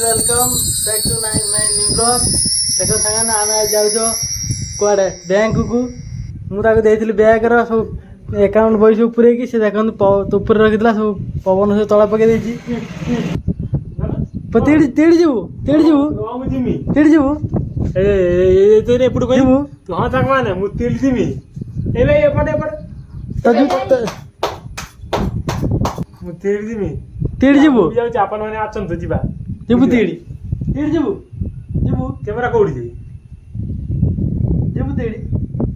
Welcome back to my new blog. देखो सामान आम जाऊँ कड़े बैंक को मुझे बैग सब एकाउंट बही सब पूरे देखो ऊपर रखी सब पवन सब तला पकई तीड़ी जीवु हाँ तक माने मु तिलजिमी एले एपटे एपटे मु तिलजिमी तीड़ी जीवु जाउ अपन माने आछन तो जीवा जीवु तीड़ी तीड़ी जीवु जीवु कैमरा कोडी दे जीवु तीड़ी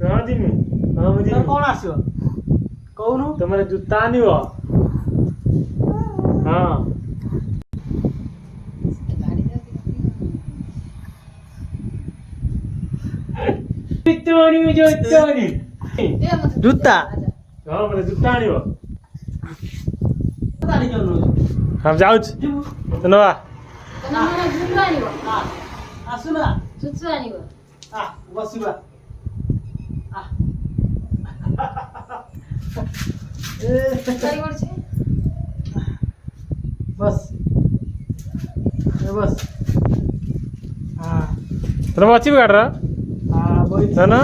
हां जिमी हां मु जिमी कौन आसीबो कहूनु तमरे जूता आनिबो हां जूता हाँ मतलब जूता आनिबो हम जाउछ नवा आसुना बसवा बस बस हाँ तुम अच्छी भी काट रहा है ना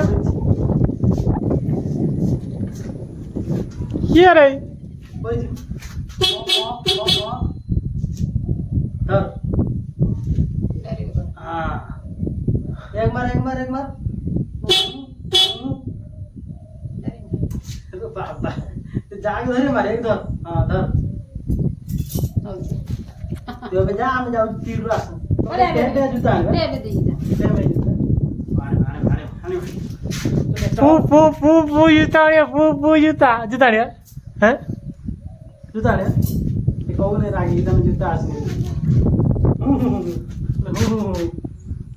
क्या रे एक बार जाग धरे मारे एक धर हाँ धर जा हम जाऊ तीर आसू जूता जूता हैं जूता कौन रागी तुम जूता आस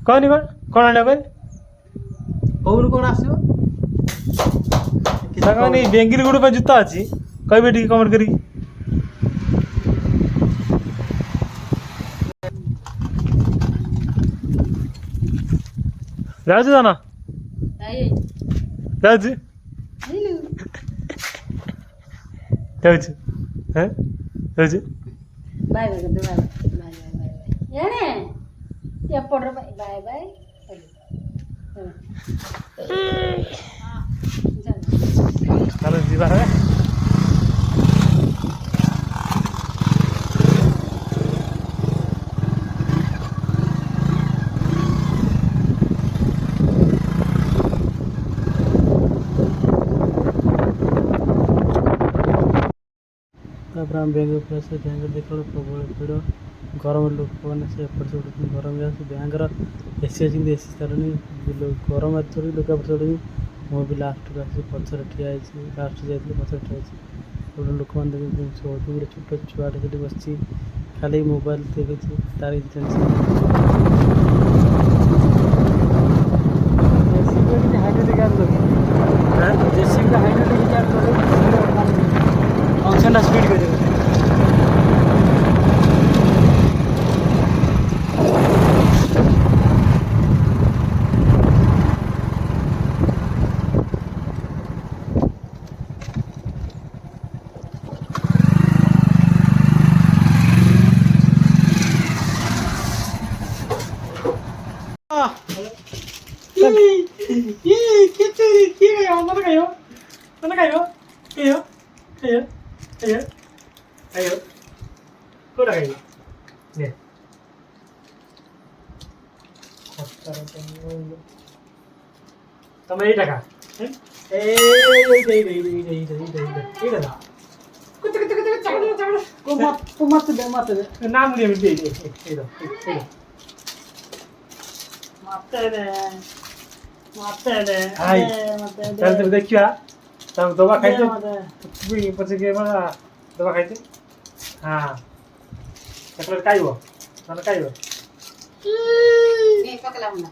कौन कौन आने भाई कौन आसो नहीं बेंगिरी गुड़ पे जूता अच्छी कही बेटी कमेंट करी जाऊ जाना जाऊ हैं जाऊ बाय बाय याने एप्पोड्र बाय बाय चलो जीवा है बैंक देख प्रबल भिड़ गरम लोक मैंने से एपट सब गरम बैंक एसी अच्छी एसी चालुनी गरम एथर लोक एपट चढ़ुनी मु भी लास्ट को आसी पचर ठिया लास्ट जाइए पचर ठिया लोक मैंने गोटे छोट छुआटे से बस खाली मोबाइल देखी तार टेंशन फंक्शन स्पीड कर तुम यही टका नाम लिए देखिया तब दवा खाइते पछे के दवा खाइते हाँ चॉकलेट खाइबो नन खाइबो ए पकला हुना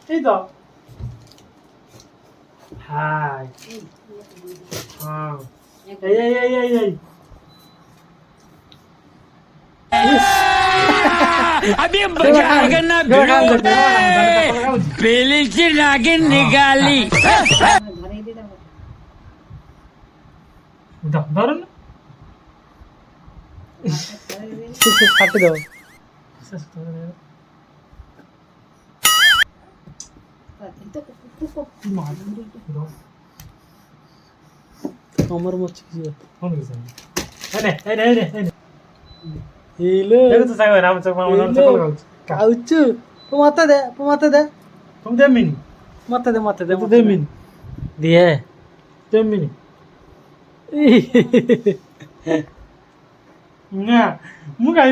এই তো হাই হ্যাঁ এই अभी मजा आएगा ना भिड़ो पहले से नागिन निकाली ঘরে দিয়ে দাও ধরুন কাটি দাও আমার মচ্ছে কিছু ফোন গেছে এই নে এইলে দেখো তো সাইবা নাম চক মামা নাম চক লাগাউছ কাউচু মাতে দে তুমি দে মিনি মাতে দে তো দে মিনি দিয়ে দে মিনি না মুগাই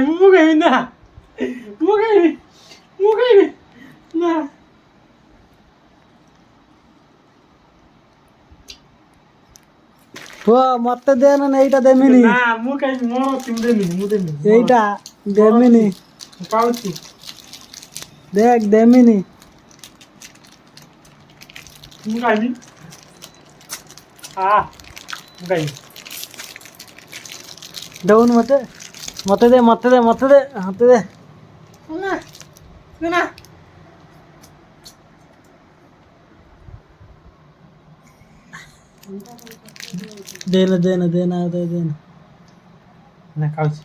না মুগাই না ও মতে দে না এইটা দেমিনি না মুগাই মোর তুমি দে মিনি এইটা দেমিনি পাউছি দেখ দেমিনি মুগাই মুগাই দেউন মতে দে হাতে দে না দে না না খাওছি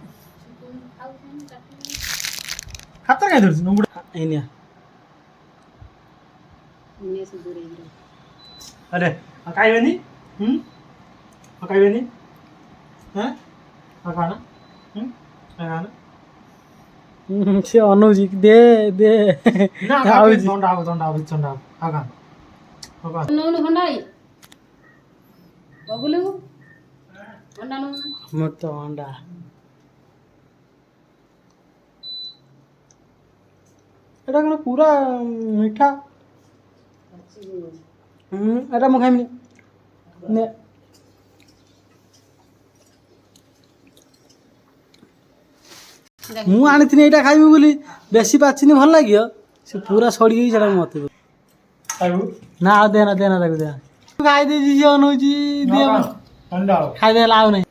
হাতে গাই ধরছি নুগুড়া এই নিয়া মেসে দূরে গিয়ে अरे खाइबेनी खाइबेनी हैं खाना खाना সে অনুজি দে ना আউজি चंडा आगा आगा নৌন হন্ডাই বগুলু হন্ডা নৌ মত হন্ডা এটা কোন পুরা মিঠা এটা ମୁଁ ଖାଇମିନି ନେ ମୁଁ ଆଣିଥିଲି ଏଇଟା ଖାଇବି ବୋଲି ବେଶୀ ପାଚିନି ଭଲ ଲାଗିବ ସେ ପୁରା ସଡ଼ିକି ସେଟା ମତେ खाइबू ନା ଆଉ ଦେନା ତାକୁ ଦେ ଖାଇଦେଇଛି ସେ ଅନଉଛି ଦିଅ ठंडा ଖାଇଦେଲା ଆଉ ନାହିଁ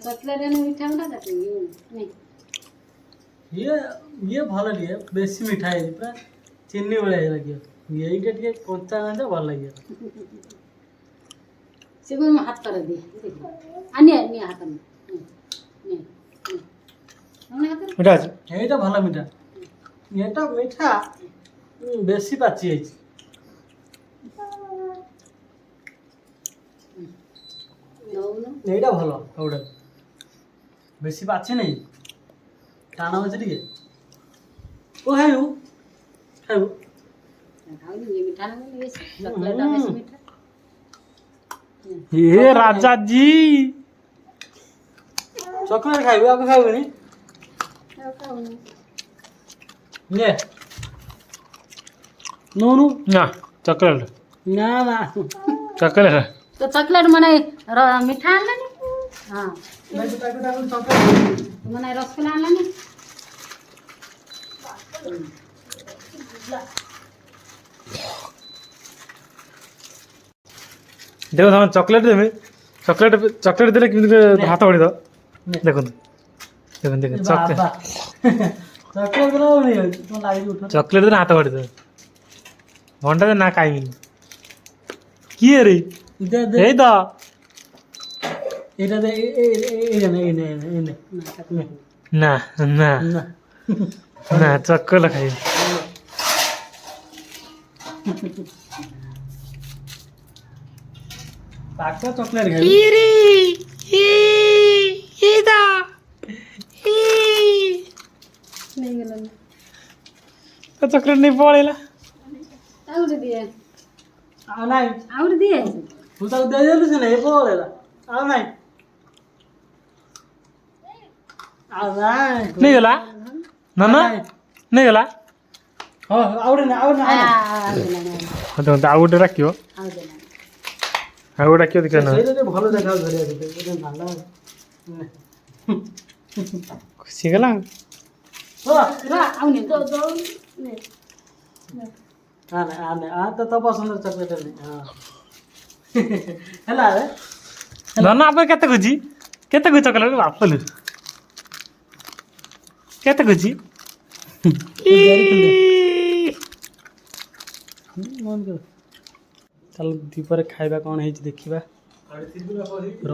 ଚକଲେଟ ମିଠା ମିଠା ତାକୁ ନାଇଁ ଇଏ ଭଲ ଟିକେ ବେଶୀ ମିଠା ହେଇଛି ପୁରା ଚିନି ଭଳିଆ ଲାଗିବ এইটা ଟିକେ କଞ୍ଚା କଞ୍ଚା ଭଲ ଲାଗିବ ସେ କୋଉ ହାତ କର ଦେ ଆନିଆ ନିଆ ହାତ ନେ নে হাত मिठा আছে এইটা ଭଲ ମିଠା এটা মিঠା বেশি পাচি হয়েছে নৌন এইটা ভাল ওটা বেশি পাচি নেই টানা হচ্ছে ଟିକେ ও খাইবু খাওনি ये मीठा ना ये चॉकलेट बेसी मीठा ये राजा जी চকলেট খাইবু আগে খাইবুনি খাওনি নে নো ना चॉकलेट না चॉकलेट तो चॉकलेट माने मीठा आनलानी हां माने रसगुल्ला आनलानी देखो तम चॉकलेट देबे चॉकलेट देले कि हाथ बड़ी दो देखो चॉकलेट চকলেট গুলো নেই তোমার লাগি উঠো चॉकलेट देले हाथ बड़ी दो घंटा ना खाइबी কি রে দে দে এই দা এটা দে এই না না না না চকলেট খাই পাকা চকলেট খাই ইরে এই দা नहीं गलन তো চকলেট নেই পড়েলা आउट दिए ଆଉ ନାଇଁ आउट दिए ତୁ ତାକୁ ଦେଇଦେଲୁ ସେ ନାଇଁ ପଳେଇଲା ଆଉ ନାଇଁ ଆଉ ନାଇଁ नहीं गला ना ना नहीं गला ହଁ ଆଉ ନା आउट तो ଆଉ ଗୋଟେ ରାଖିବ ଆଉ ଗୋଟେ ରାଖିବ ଦେଖିଆ ନା ସେଇଟା ଟିକେ ଭଲ ଦେଖାଉ ଧରିଆ ଏଇଟା ଭଲ ଖୁସି ଗଲା आउने दो दो ଆନେ ତ ତୋ ପସନ୍ଦର ଚକଲେଟ ନେଇ ହଁ ହେଲା ରେ ଧନ ଆପଣ କେତେ ଖୁଛି ଚକଲେଟ ବାପଲୁ କେତେ ଖୁଛି ଚାଲ ଦ୍ୱିପରେ ଖାଇବା କ'ଣ ହେଇଛି ଦେଖିବା। ର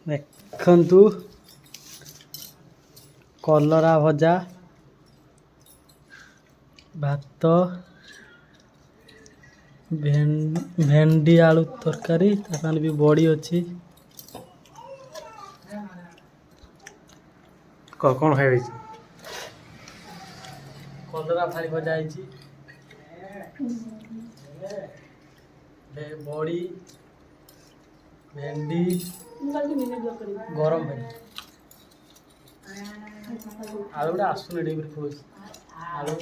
ଦେଖନ୍ତୁ କଲରା ଭଜା, ଭାତ, ଭେଣ୍ଡି ଆଳୁ ତରକାରୀ, ତା ସାଙ୍ଗରେ ବି ବଡ଼ି ଅଛି। କ'ଣ ଖାଇଛି? କଲରା ଫାଳି ଭଜା ହେଇଛି, ବଡ଼ି, ଭେଣ୍ଡି, ଗରମ ଭେଣ୍ଡି, ଆଳୁ ଗୋଟେ ଆସୁନି ଟିକେ କହୁଛି ଆଳୁ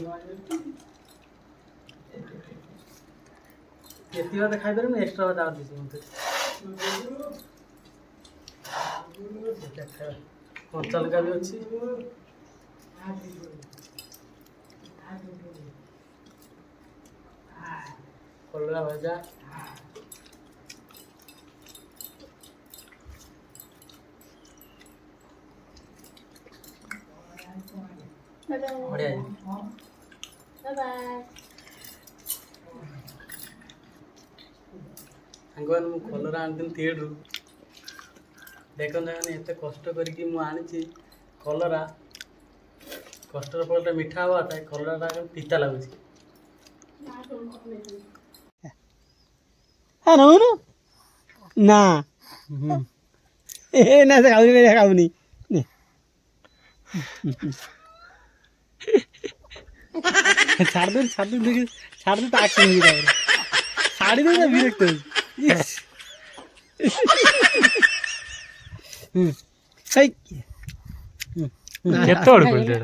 ଏତିକି ଭାତ ଖାଇପାରିବୁନି, ଏକ୍ସଟ୍ରା ଭାତ ଆଉ ଦେଇଛି ମୋତେ। କଞ୍ଚା ଲଙ୍କା ବି ଅଛି, କଲରା ଭଜା, ବଢ଼ିଆ ହେଇଛି। ସାଙ୍ଗମାନେ ମୁଁ କଲରା ଆଣିଥିଲି ତିଏଡ଼ରୁ, ଦେଖନ୍ତୁ ମାନେ ଏତେ କଷ୍ଟ କରିକି ମୁଁ ଆଣିଛି କଲରା, କଷ୍ଟର ଫଳଟା ମିଠା ହବା କଥା, କଲରାଟା ପିତା ଲାଗୁଛି। ନା ଏ ନା ସେ ଖାଉନି ଛାଡ଼ି ଦେ ଟାକ୍ସ ଛାଡ଼ି ଦେ ବିରକ୍ତ କେତେବେଳେ ହଉଛି।